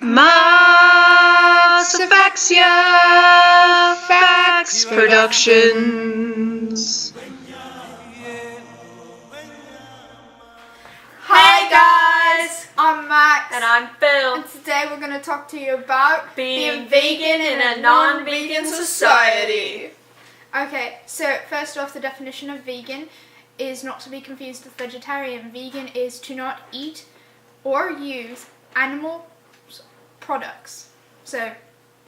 Massifaxia Phax Productions. Hi guys! I'm Max. And I'm Phil. And today we're going to talk to you about Being vegan in a non-vegan society. Okay, so first off, the definition of vegan is not to be confused with vegetarian. Vegan is to not eat or use animal products. So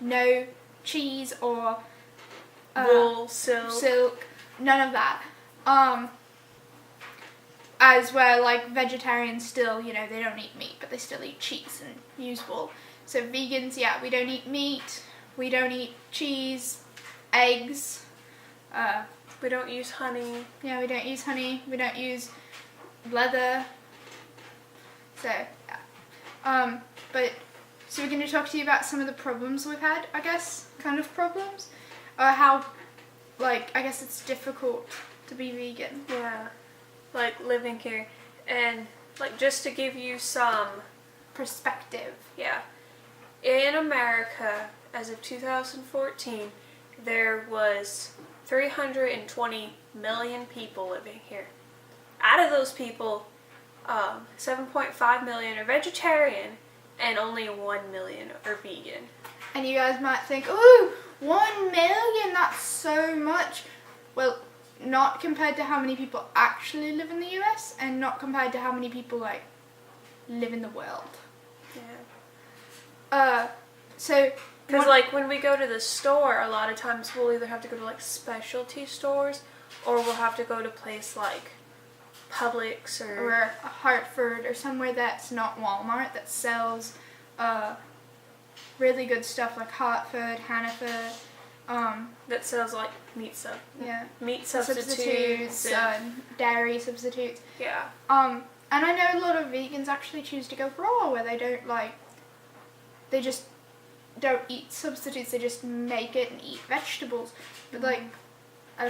no cheese or wool, silk, none of that. As where like vegetarians still, you know, they don't eat meat, but they still eat cheese and use wool. So vegans, yeah, we don't eat meat, we don't eat cheese, eggs. we don't use honey. Yeah, we don't use honey, we don't use leather. So, yeah. So we're going to talk to you about some of the problems we've had, I guess, kind of problems. How, like, I guess it's difficult to be vegan. Yeah, like living here. And, like, just to give you some Perspective. Yeah. In America, as of 2014, there was 320 million people living here. Out of those people, 7.5 million are vegetarian and only 1 million are vegan. And you guys might think, ooh, 1 million, that's so much. Well, not compared to how many people actually live in the US, and not compared to how many people, like, live in the world. Yeah. So... Because, like, when we go to the store, a lot of times we'll either have to go to, like, specialty stores, or we'll have to go to a place like Publix or Hartford or somewhere that's not Walmart that sells really good stuff like Hartford, Hannaford. That sells like meat substitutes, dairy substitutes. Yeah. And I know a lot of vegans actually choose to go raw, where they don't they just don't eat substitutes. They just make it and eat vegetables. But like.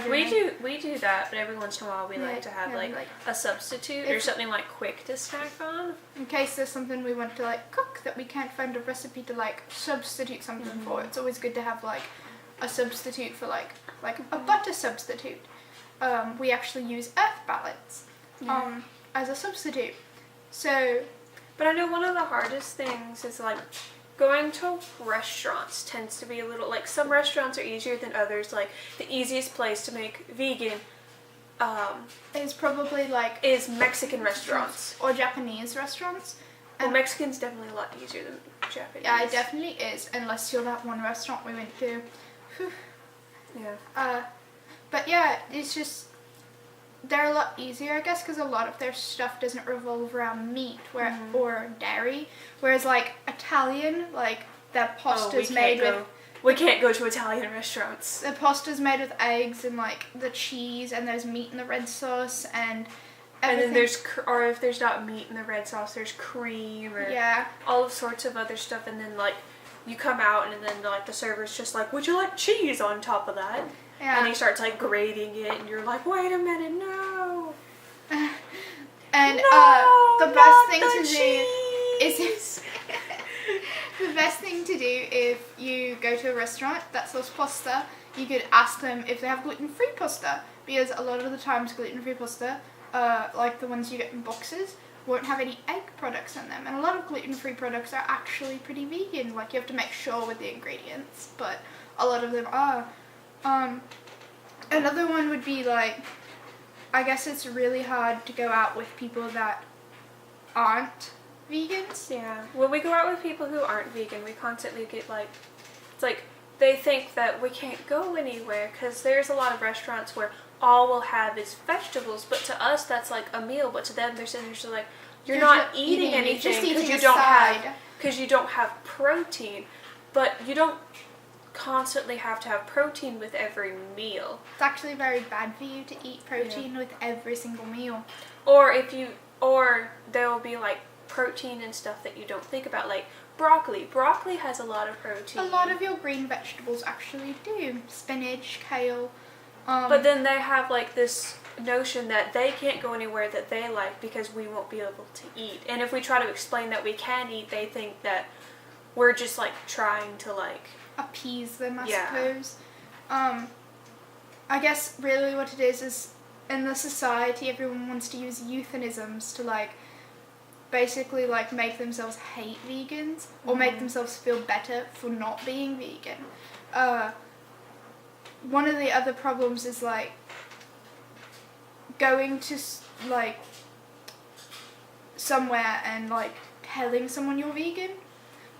We do that, but every once in a while we like to have like a substitute or something like quick to snack on. In case there's something we want to like cook that we can't find a recipe to like substitute something for. It's always good to have like a substitute for like a butter substitute. We actually use earth balance as a substitute. So, but I know one of the hardest things is like going to restaurants tends to be a little, like, some restaurants are easier than others. Like, the easiest place to make vegan is probably like... is Mexican restaurants. Or Japanese restaurants. Well, Mexican's definitely a lot easier than Japanese. Yeah, it definitely is, unless you're that one restaurant we went to. Yeah. But yeah, it's just... They're a lot easier, I guess, because a lot of their stuff doesn't revolve around meat or dairy. Whereas, like, Italian, like, their pasta's made with... We can't go to Italian restaurants. The pasta's made with eggs and, like, the cheese, and there's meat in the red sauce, and everything. And then or if there's not meat in the red sauce, there's cream or all sorts of other stuff. And then, like, you come out, and then, like, the server's just like, would you like cheese on top of that? Yeah. And he starts like grating it, and you're like, wait a minute, no. And no, the best thing to do is the best thing to do if you go to a restaurant that sells pasta, you could ask them if they have gluten-free pasta, because a lot of the times gluten-free pasta, like the ones you get in boxes, won't have any egg products in them, and a lot of gluten-free products are actually pretty vegan. Like, you have to make sure with the ingredients, but a lot of them are. Another one would be like, I guess it's really hard to go out with people that aren't vegans. Yeah. When we go out with people who aren't vegan, we constantly get like, it's like they think that we can't go anywhere because there's a lot of restaurants where all we'll have is vegetables, but to us that's like a meal, but to them they're sitting there just like, you're not eating anything because you don't have protein, but you don't constantly have to have protein with every meal. It's actually very bad for you to eat protein with every single meal. Or there will be like protein and stuff that you don't think about, like broccoli. Broccoli has a lot of protein. A lot of your green vegetables actually do. Spinach, kale. But then they have like this notion that they can't go anywhere that they like because we won't be able to eat. And if we try to explain that we can eat, they think that we're just like trying to like appease them, I Yeah. suppose. I guess really what it is in the society everyone wants to use euphemisms to like basically like make themselves hate vegans or make themselves feel better for not being vegan. One of the other problems is like going to like somewhere and like telling someone you're vegan,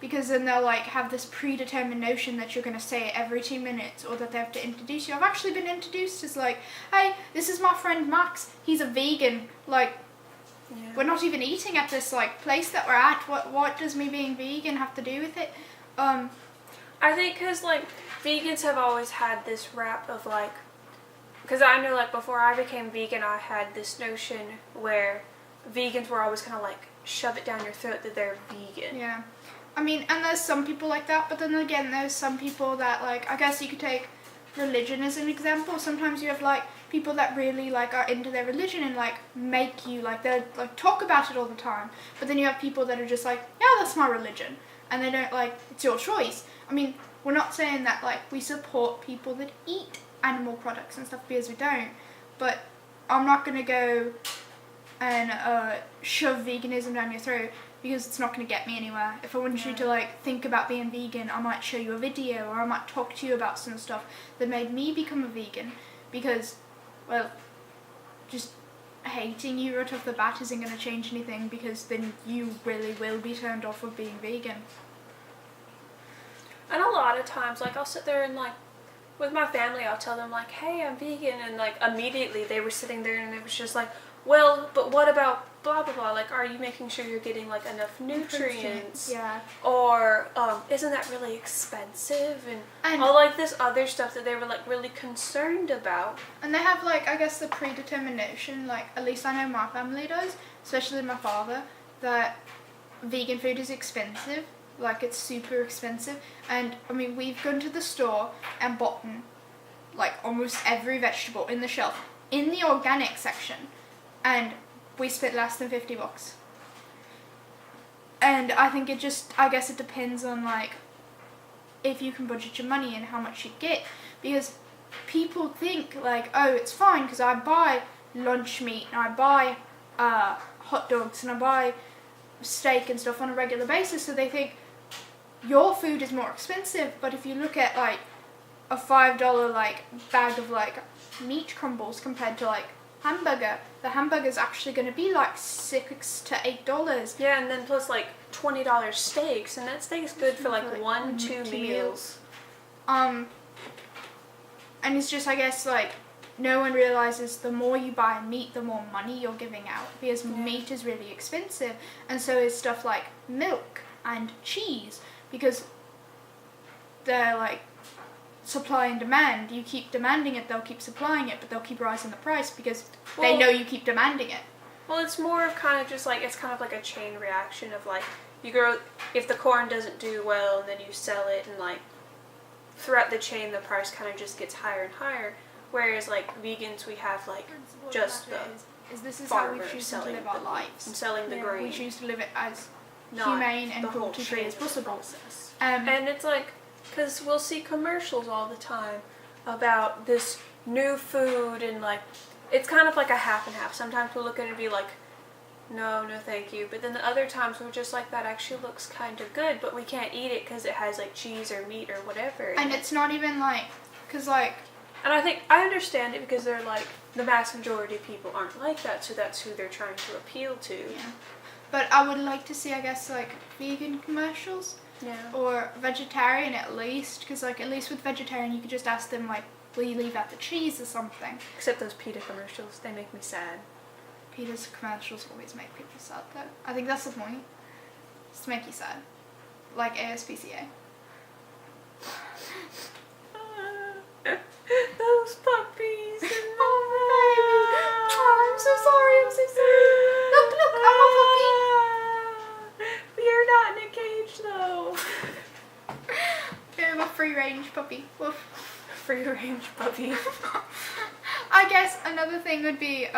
because then they'll like have this predetermined notion that you're going to say it every 2 minutes, or that they have to introduce you. I've actually been introduced as like, hey, this is my friend Max, he's a vegan. Like, we're not even eating at this like place that we're at. What does me being vegan have to do with it? I think because like vegans have always had this rap of like, because I know like before I became vegan I had this notion where vegans were always kind of like shove it down your throat that they're vegan. Yeah. I mean, and there's some people like that, but then again, there's some people that, like, I guess you could take religion as an example. Sometimes you have, like, people that really, like, are into their religion and, like, make you, like, they like, talk about it all the time. But then you have people that are just like, yeah, that's my religion. And they don't, like, it's your choice. I mean, we're not saying that, like, we support people that eat animal products and stuff, because we don't. But I'm not going to go and shove veganism down your throat, because it's not going to get me anywhere. If I want you to like think about being vegan, I might show you a video, or I might talk to you about some stuff that made me become a vegan, because, well, just hating you right off the bat isn't going to change anything, because then you really will be turned off of being vegan. And a lot of times, like, I'll sit there and like, with my family, I'll tell them like, hey, I'm vegan, and like immediately they were sitting there and it was just like, well, but what about blah blah blah, like, are you making sure you're getting like enough nutrients? Yeah. Or isn't that really expensive, and all like this other stuff that they were like really concerned about. And they have like, I guess, the predetermined notion, like at least I know my family does, especially my father, that vegan food is expensive, like it's super expensive. And I mean, we've gone to the store and bought like almost every vegetable in the shelf in the organic section, and we spent less than $50. And I think I guess it depends on like if you can budget your money and how much you get, because people think like, oh, it's fine because I buy lunch meat and I buy hot dogs and I buy steak and stuff on a regular basis, so they think your food is more expensive. But if you look at like a $5 like bag of like meat crumbles compared to like hamburger, the hamburger's actually going to be like $6 to $8. Yeah, and then plus like $20 steaks, and that steak's good for like two meals. And it's just, I guess, like, no one realizes the more you buy meat, the more money you're giving out, because meat is really expensive, and so is stuff like milk and cheese, because they're like supply and demand. You keep demanding it, they'll keep supplying it, but they'll keep rising the price because they know you keep demanding it. Well, it's more of kind of just like, it's kind of like a chain reaction of like, you grow, if the corn doesn't do well and then you sell it, and like throughout the chain the price kind of just gets higher and higher. Whereas like vegans, we have like just the this is how we choose to live our lives. And selling the grain. We choose to live it as Not humane and cruelty-free as possible. And it's like, because we'll see commercials all the time about this new food, and like, it's kind of like a half and half. Sometimes we'll look at it and be like, no thank you. But then the other times we're just like, that actually looks kind of good, but we can't eat it because it has like cheese or meat or whatever. And it's not even like, because like... And I think, I understand it because they're like, the vast majority of people aren't like that, so that's who they're trying to appeal to. Yeah. But I would like to see, I guess, like, vegan commercials. Yeah. Or vegetarian at least, because like at least with vegetarian you could just ask them like, will you leave out the cheese or something. Except those PETA commercials, they make me sad. PETA's commercials always make people sad though. I think that's the point. It's to make you sad. Like ASPCA. Those puppies and I'm so sorry, I'm so sorry. Look, I'm a puppy. You're not in a cage though. I'm a free range puppy. Woof. Free range puppy. I guess another thing would be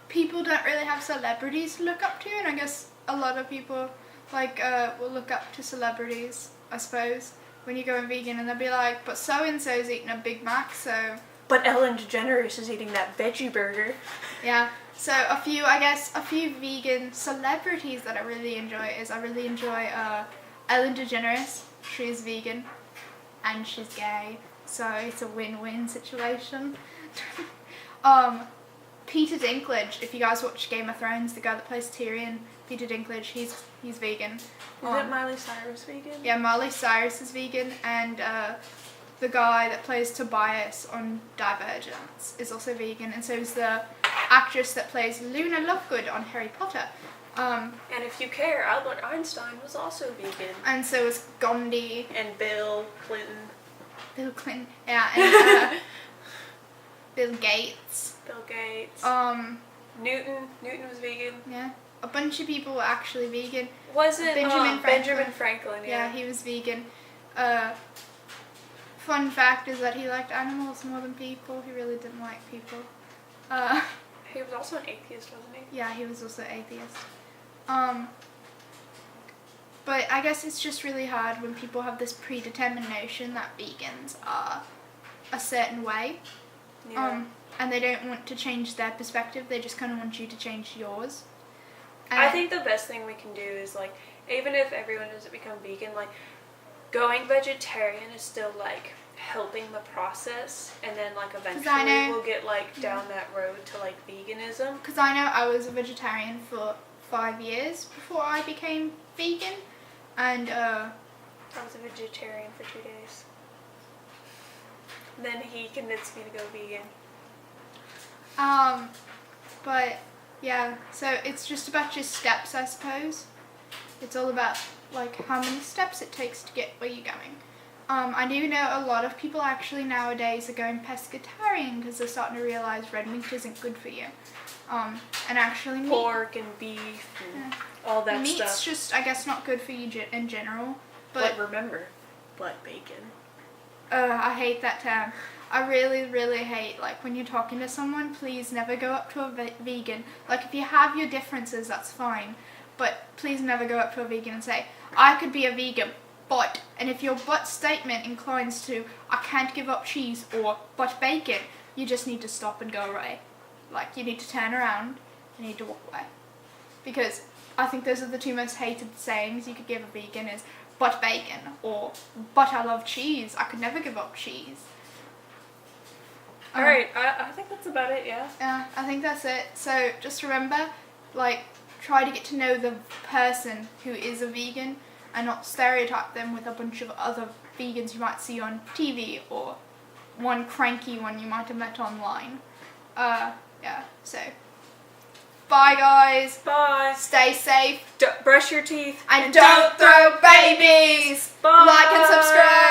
people don't really have celebrities to look up to, and I guess a lot of people like will look up to celebrities, I suppose, when you're going vegan, and they'll be like, but so-and-so's eating a Big Mac, so... But Ellen DeGeneres is eating that veggie burger. Yeah, so a few vegan celebrities that I really enjoy Ellen DeGeneres. She's vegan, and she's gay, so it's a win-win situation. Peter Dinklage, if you guys watch Game of Thrones, the guy that plays Tyrion, Peter Dinklage, he's vegan. Isn't Miley Cyrus vegan? Yeah, Miley Cyrus is vegan, and the guy that plays Tobias on Divergence is also vegan, and so is the actress that plays Luna Lovegood on Harry Potter. And if you care, Albert Einstein was also vegan. And so is Gandhi. And Bill Clinton. Bill Clinton, yeah, and Bill Gates. Bill Gates. Newton was vegan. Yeah. A bunch of people were actually vegan. Was it Benjamin Franklin? Yeah, he was vegan. Fun fact is that he liked animals more than people. He really didn't like people. He was also an atheist, wasn't he? Yeah, he was also atheist. But I guess it's just really hard when people have this predetermined notion that vegans are a certain way. Yeah. And they don't want to change their perspective. They just kind of want you to change yours. I think the best thing we can do is, like, even if everyone doesn't become vegan, like, going vegetarian is still, like, helping the process, and then, like, eventually we'll get, like, down that road to, like, veganism. Because I know I was a vegetarian for 5 years before I became vegan, and I was a vegetarian for 2 days. Then he convinced me to go vegan. But yeah, so it's just about your steps, I suppose. It's all about like how many steps it takes to get where you're going. I do know a lot of people actually nowadays are going pescatarian because they're starting to realize red meat isn't good for you. And actually pork and beef and all that meat's stuff. Meat's just, I guess, not good for you in general. But remember, blood bacon. I hate that term. I really, really hate, like, when you're talking to someone, please never go up to a vegan. Like, if you have your differences, that's fine. But please never go up to a vegan and say, I could be a vegan, but, and if your but statement inclines to, I can't give up cheese, or but bacon, you just need to stop and go away. Like, you need to turn around, you need to walk away. Because I think those are the two most hated sayings you could give a vegan is, but bacon, or, but I love cheese, I could never give up cheese. Alright, I think that's about it, yeah. Yeah, I think that's it. So just remember, like, try to get to know the person who is a vegan and not stereotype them with a bunch of other vegans you might see on TV or one cranky one you might have met online. Yeah, so bye guys. Bye. Stay safe. Brush your teeth. And don't throw babies. Bye. Like and subscribe.